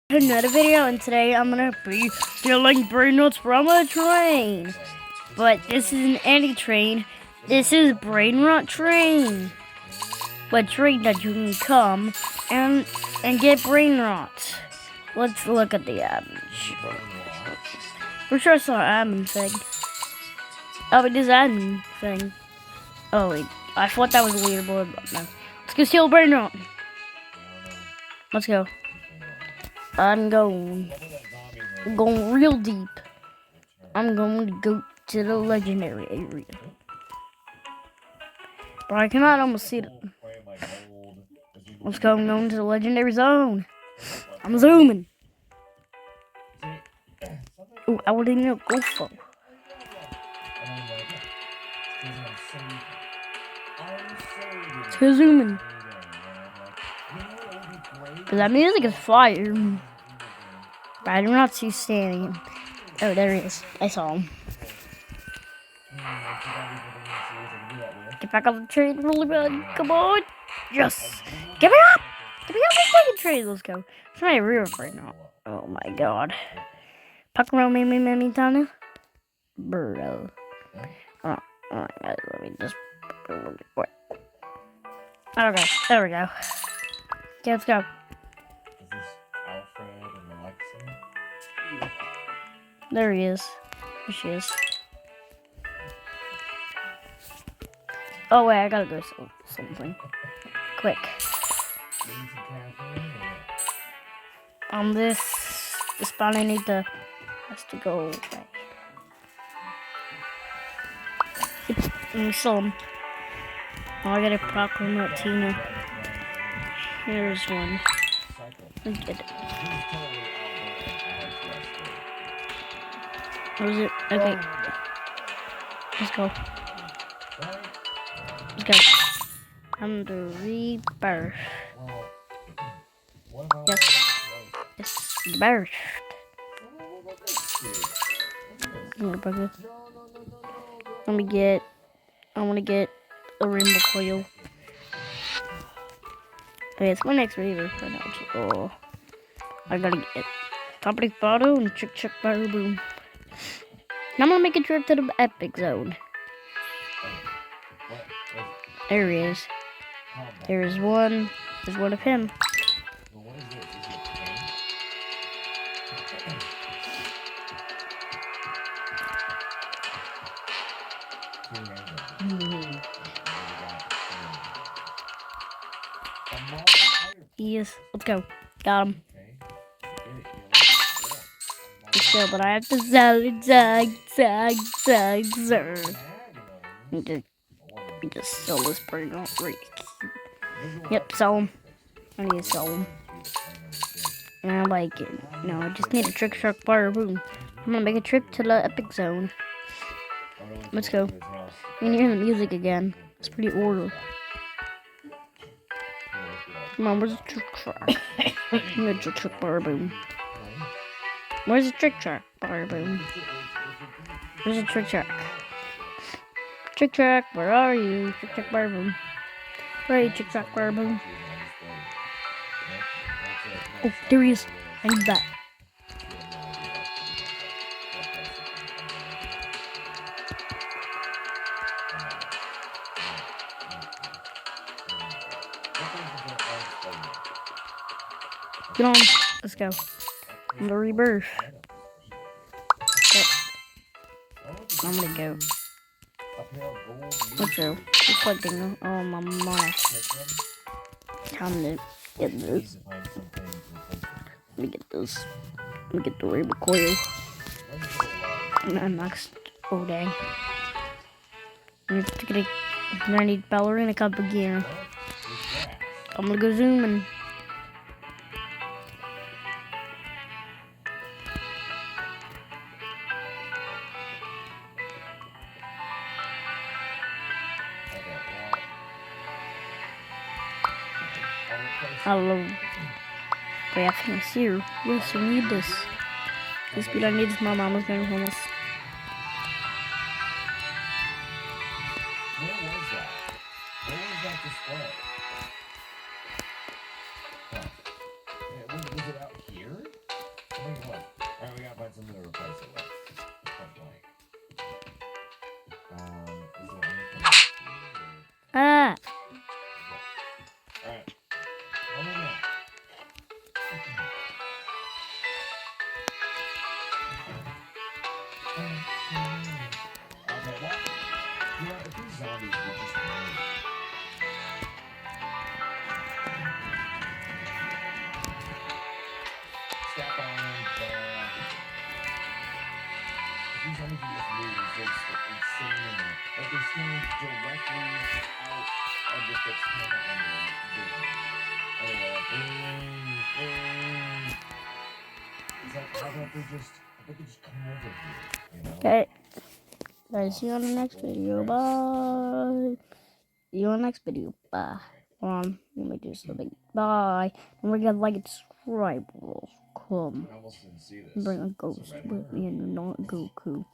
Another video, and today I'm gonna be stealing brainrots from a train. But this isn't any train. This is brainrot train. A train that you can come and get brainrots. Let's look at the admin. For sure I saw an admin thing. Oh, it is admin thing. Oh wait, I thought that was a leaderboard, but no. Let's go steal a brainrot. Let's go. I'm going real deep. I'm going to go to the legendary area. But I cannot almost see it. Let's go, I'm going to the legendary zone. I'm zooming. Oh, I wouldn't even go for. Let's go zooming. But that music is fire. But I do not see standing. Oh, there he is. I saw him. Get back on the train really bad. Come on. Yes. Get me up. Get me up this fucking train. Let's go. It's my rear right now. Oh my god. Puck around me, Tana. Bro. Oh, let me just. Wait. Okay, there we go. Okay, let's go. There he is. There she is. Oh wait, I gotta go something. Quick. This spot I need to has to go away. Let me saw him. Oh, I gotta proclamate Tina. Here's one. Let's get it. Where is it? Okay. Let's go. Let's go. I'm the rebirth. Yes. Yes. The birth. I wanna get a rainbow coil. Okay, it's my next rebirth right now. Oh, I gotta get company photo and chick bada boom. Now I'm gonna make a trip to the epic zone. There he is. There is one. There's one of him. Yes, let's go. Got him. Let's go, but I have to zag. We just sell this bird out right. Yep, sell him. I need to sell him. And I like it. No, I just need a trick shark bar boom. I'm gonna make a trip to the epic zone. Let's go. You can hear the music again. It's pretty order. Come on, where's the trick shark? Where's the trick bar boom? Where's the trick shark bar boom? Where's the trick shark? Trick track, where are you? Trick track bar boom. Where are you, trick track bar boom? Oh, there he is. I need that. Get on. Let's go. I'm the rebirth. Yep. I'm gonna go. Let's go. Reflecting on my money. Time to get this. Let me get this. Let me get the rainbow coil. And I'm next. Oh dang. I need ballerina cup again. I'm gonna go zooming. Hello. Wait, I think it's here. Yes, we need this. The speed I need is my mama's going homeless. Where was that? Where was that display? Huh. Was it out here? step on them, these enemies in this movie is just insane in there. Like they're standing directly out of the fixed camera angle vision. Anyway, it's like, how about they just come over here, you know? Okay. Guys, see you on the next video. Bye. See you on the next video. Bye. Let me do something. Bye. Don't forget to like and subscribe. Come. I almost didn't see this. Bring a ghost with me and not Goku.